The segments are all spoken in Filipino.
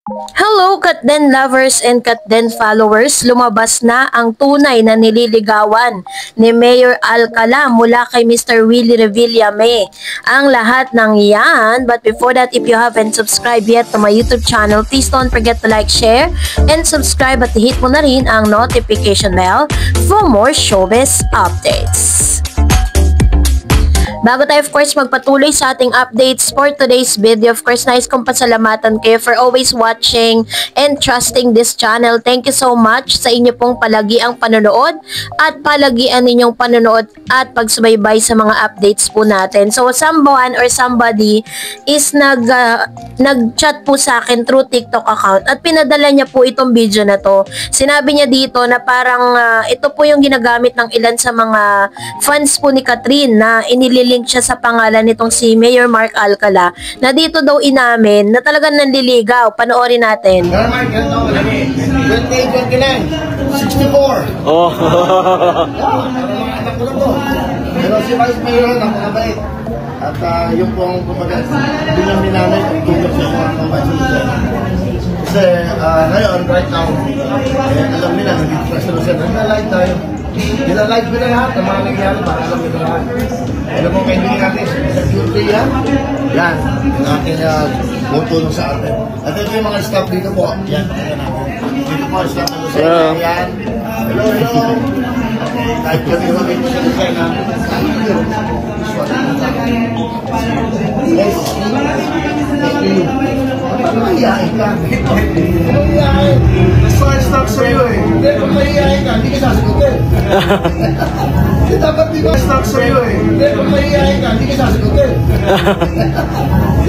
Hello, Katden lovers and Katden followers! Lumabas na ang tunay na nililigawan ni Mayor Alcala mula kay Mr. Willie Revillame. Ang lahat ng yan. But before that, if you haven't subscribed yet to my YouTube channel, please don't forget to like, share, and subscribe at hit mo na rin ang notification bell for more showbiz updates. Bago tayo of course magpatuloy sa ating updates for today's video, of course nais kong pasalamatan kayo for always watching and trusting this channel. Thank you so much sa inyo pong palagiang panonood at palagian ninyong panonood at pagsubaybay sa mga updates po natin. So someone or somebody is nag-chat po sa akin through TikTok account at pinadala niya po itong video na to. Sinabi niya dito na parang ito po yung ginagamit ng ilan sa mga fans po ni Catherine na inililink siya sa pangalan nitong si Mayor Mark Alcala na dito daw inamin na talagang nanliligaw. Panoorin natin. Mark, ganito ko lang eh. 28, 29, 64. Oh. Mga anak ko lang to. Pero si Vice Mayor, napakabait. At yung pong kumbaga, binambi namin kung tulog sa mga kabayan. Kasi ngayon, right now, alam nila, nandito sa Lucena, nag-like tayo. Nila-like ko na lahat ng mga nangyari para alam nila lahat. Alam mo, kaibigan natin, sa duty yan, yan, yung aking tulong sa atin. At ito yung mga staff dito po, yan, yan natin. Dito po, staff ng Lucena, yan. Hello, hello. Kahit kami dito sa Lucena. Yes. Thank you. Parang mahihain ka. Mahihain. Start stop sa'yo eh. Hindi, pag mahihain ka, hindi ka sasagutin. Dapat di ba stop sa'yo eh. Hindi, pag mahihain ka, hindi ka sasagutin.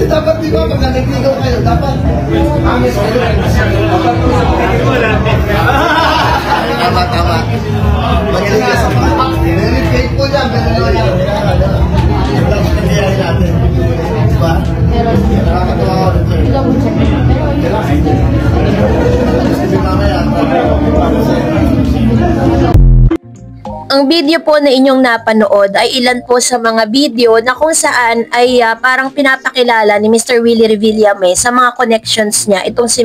Dapat di ba pag naligligaw kayo, dapat amis kayo. Dapat kung sa pinigil tama, tama. Magaling ka sa mga. Very faithful yan. Pero yan. Yung lang sa nangyayari natin. Diba? Nakakatawa ko rin sa'yo. Kailangan. Kasi mamaya. Ang video po na inyong napanood ay ilan po sa mga video na kung saan ay parang pinapakilala ni Mr. Willie Revillame sa mga connections niya. Itong si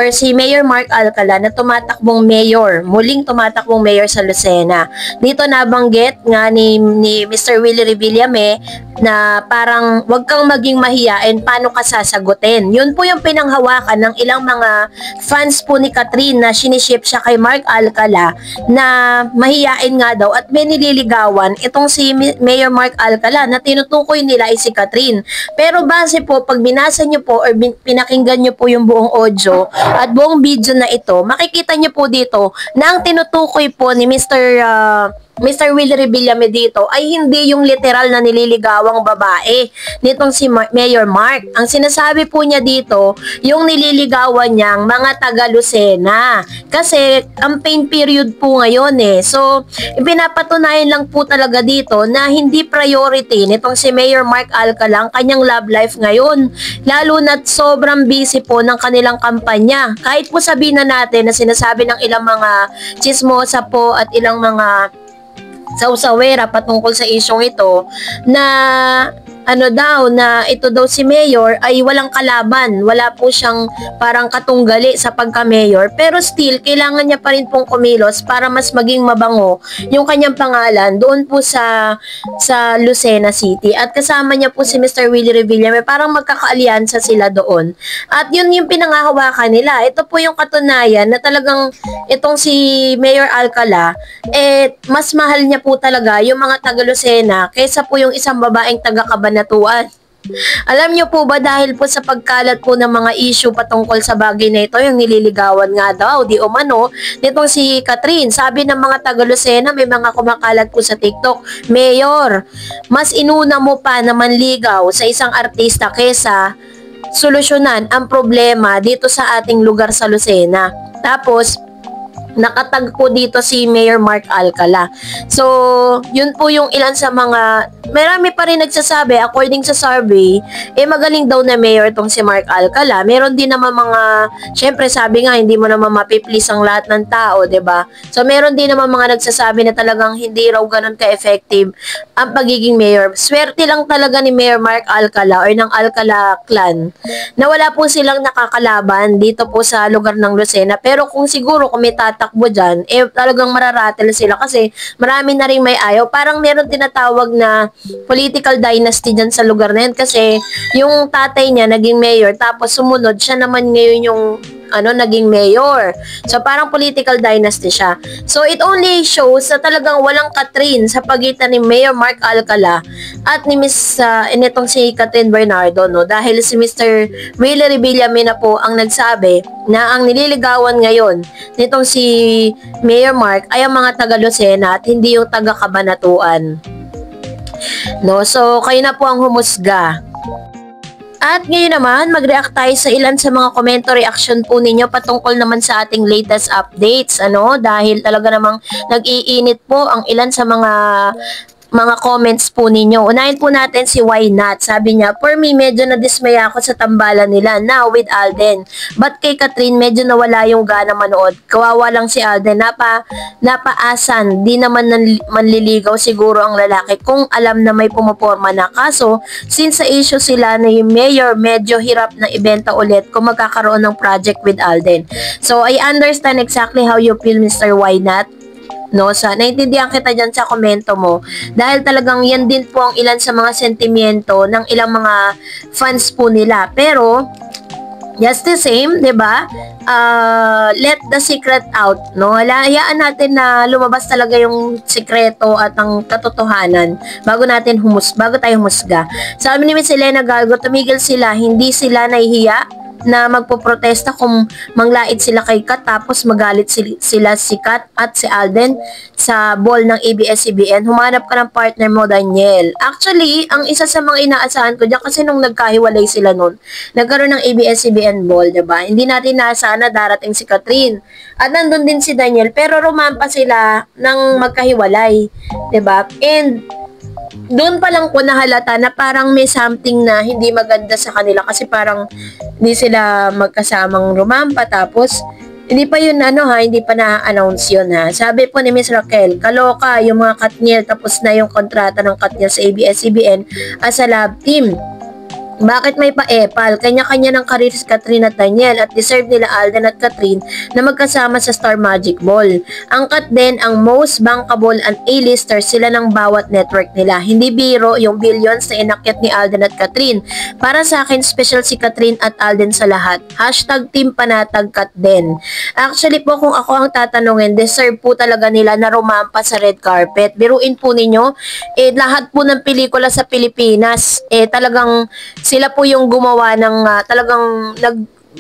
si Mayor Mark Alcala na tumatakbong mayor, muling tumatakbong mayor sa Lucena. Dito nabanggit nga ni Mr. Willie Revillame na parang wag kang maging mahiyain, paano ka sasagutin. Yun po yung pinanghawakan ng ilang mga fans po ni Catherine na siniship siya kay Mark Alcala na mahiyain nga daw at may nililigawan itong si Mayor Mark Alcala na tinutukoy nila ay si Catherine. Pero base po, pag binasa nyo po or pinakinggan nyo po yung buong audio at buong video na ito, makikita nyo po dito na ang tinutukoy po ni Mr. Willie Revillame dito ay hindi yung literal na nililigawang babae nitong si Mayor Mark. Ang sinasabi po niya dito, yung nililigawan niyang mga taga Lucena. Kasi campaign period po ngayon eh. So, ipinapatunayan lang po talaga dito na hindi priority nitong si Mayor Mark Alcala ang kanyang love life ngayon. Lalo na't sobrang busy po ng kanilang kampanya. Kahit po sabihin na natin na sinasabi ng ilang mga chismosa po at ilang mga sausawera patungkol sa isyong ito na na ito daw si Mayor ay walang kalaban, wala po siyang parang katunggali sa pagka-mayor, pero still kailangan niya pa rin pong kumilos para mas maging mabango yung kanyang pangalan doon po sa Lucena City at kasama niya po si Mr. Willie Revillame, parang magkakaalyansa sila doon at yun yung pinangahawakan nila. Ito po yung katunayan na talagang itong si Mayor Alcala mas mahal niya po talaga yung mga taga Lucena kaysa po yung isang babaeng taga Cabanatuan. Alam niyo po ba dahil po sa pagkalat po ng mga issue patungkol sa bagay na ito, yung nililigawan nga daw, di umano, nitong si Catherine, sabi ng mga taga Lucena, may mga kumakalat po sa TikTok, Mayor, mas inuna mo pa na manligaw sa isang artista kesa solusyonan ang problema dito sa ating lugar sa Lucena. Tapos, nakatag po dito si Mayor Mark Alcala. So, yun po yung ilan sa mga, marami pa rin nagsasabi, according sa survey, magaling daw na mayor tong si Mark Alcala. Meron din naman mga, syempre sabi nga, hindi mo naman mapiplease ang lahat ng tao, 'di ba? So, meron din naman mga nagsasabi na talagang hindi raw ganun ka-effective ang pagiging mayor. Swerte lang talaga ni Mayor Mark Alcala or ng Alcala clan na wala po silang nakakalaban dito po sa lugar ng Lucena. Pero kung siguro kung may tatakbo dyan, talagang mararatel sila kasi marami na rin may ayaw. Parang meron tinatawag na political dynasty dyan sa lugar na yun kasi yung tatay niya naging mayor tapos sumunod siya naman ngayon yung naging mayor. So, parang political dynasty siya. So, it only shows na talagang walang Catherine sa pagitan ni Mayor Mark Alcala at ni nitong si Catherine Bernardo, no? Dahil si Mr. Willie Revillame na po ang nagsabi na ang nililigawan ngayon nitong si Mayor Mark ay ang mga taga Lucena at hindi yung taga Cabanatuan. No? So, kayo na po ang humusga. At ngayon naman, mag-react tayo sa ilan sa mga komento reaction po ninyo patungkol naman sa ating latest updates, dahil talaga namang nag-iinit po ang ilan sa mga comments po ninyo. Unahin po natin si Why Not. Sabi niya, for me, medyo nadismaya ako sa tambalan nila now with Alden. But kay Catherine, medyo nawala yung gana manood. Kawawa lang si Alden. Napaasan. Di naman manliligaw siguro ang lalaki kung alam na may pumaporma na. Kaso, since sa issue sila na yung mayor, medyo hirap na ibenta ulit kung magkakaroon ng project with Alden. So, I understand exactly how you feel, Mr. Why Not. No, naintindihan kita dyan sa komento mo dahil talagang yan din po ang ilan sa mga sentimiento ng ilang mga fans po nila. Pero just the same, 'di ba? Let the secret out, no? Hayaan natin na lumabas talaga yung sikreto at ang katotohanan bago tayo humusga. Sabi ni Miss Elena Galgo, tumigil sila, hindi sila nahihiya na magpoprotesta kung manglait sila kay Kat tapos magalit sila si Kat at si Alden sa ball ng ABS-CBN. Humanap ka ng partner mo, Daniel. Actually, ang isa sa mga inaasahan ko dyan kasi nung nagkahiwalay sila nun, nagkaroon ng ABS-CBN ball, diba? Hindi natin naasahan na darating si Catherine. At nandun din si Daniel, pero rumampa sila ng magkahiwalay, diba? And doon pa lang po nahalata na parang may something na hindi maganda sa kanila kasi parang hindi sila magkasamang rumampa tapos hindi pa yun hindi pa na-announce yun ha. Sabi po ni Miss Raquel, kaloka yung mga Katniel tapos na yung kontrata ng Katniel sa ABS-CBN as a lab team. Bakit may pa-epal? Kanya-kanya ng karir si Catherine at Daniel at deserve nila Alden at Catherine na magkasama sa Star Magic Ball. Angkat din ang most bankable and A-listers sila ng bawat network nila. Hindi biro yung billions na inakyat ni Alden at Catherine. Para sa akin, special si Catherine at Alden sa lahat. #team panatag Kat din. Actually po, kung ako ang tatanungin, deserve po talaga nila na rumampa sa red carpet. Biruin po ninyo, lahat po ng pelikula sa Pilipinas, talagang sila po yung gumawa ng talagang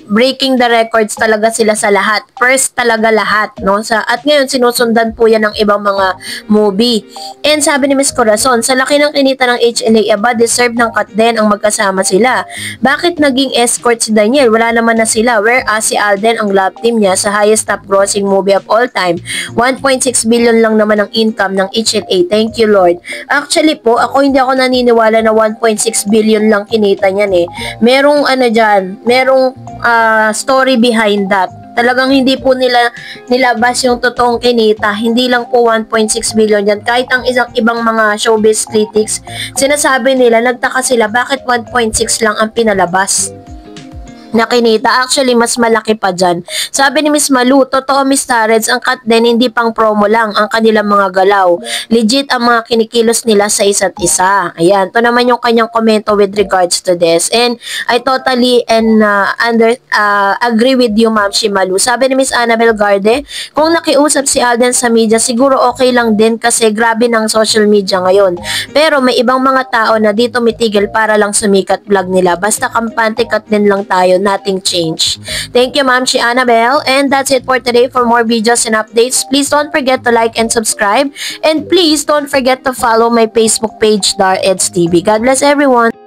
breaking the records talaga sila sa lahat. First talaga lahat, no? At ngayon, sinusundan po yan ng ibang mga movie. And sabi ni Miss Corazon, sa laki ng kinita ng HLA, deserve ng Kat din ang magkasama sila. Bakit naging escort si Daniel? Wala naman na sila. Whereas si Alden, ang love team niya sa highest top grossing movie of all time. 1.6 billion lang naman ang income ng HLA. Thank you, Lord. Actually po, hindi ako naniniwala na 1.6 billion lang kinita niyan eh. Merong merong story behind that. Talagang hindi po nila nilabas yung totoong kinita. Hindi lang po 1.6 billion yan. Kahit ang ibang mga showbiz critics, sinasabi nila, nagtaka sila, bakit 1.6 lang ang pinalabas na kinita. Actually, mas malaki pa dyan. Sabi ni Miss Malu, totoo Miss Tareds, ang Kat din hindi pang promo lang ang kanilang mga galaw. Legit ang mga kinikilos nila sa isa't isa. Ayan, to naman yung kanyang komento with regards to this. And I totally agree with you, Ma'am Shimalu. Sabi ni Miss Annabel Garde, kung nakiusap si Alden sa media, siguro okay lang din kasi grabe ng social media ngayon. Pero may ibang mga tao na dito mitigil para lang sumikat vlog nila. Basta kampante Kat din lang tayo, nothing change. Thank you, Ma'am Shi Annabelle. And that's it for today. For more videos and updates, please don't forget to like and subscribe. And please don't forget to follow my Facebook page, Dar Eds TV. God bless everyone.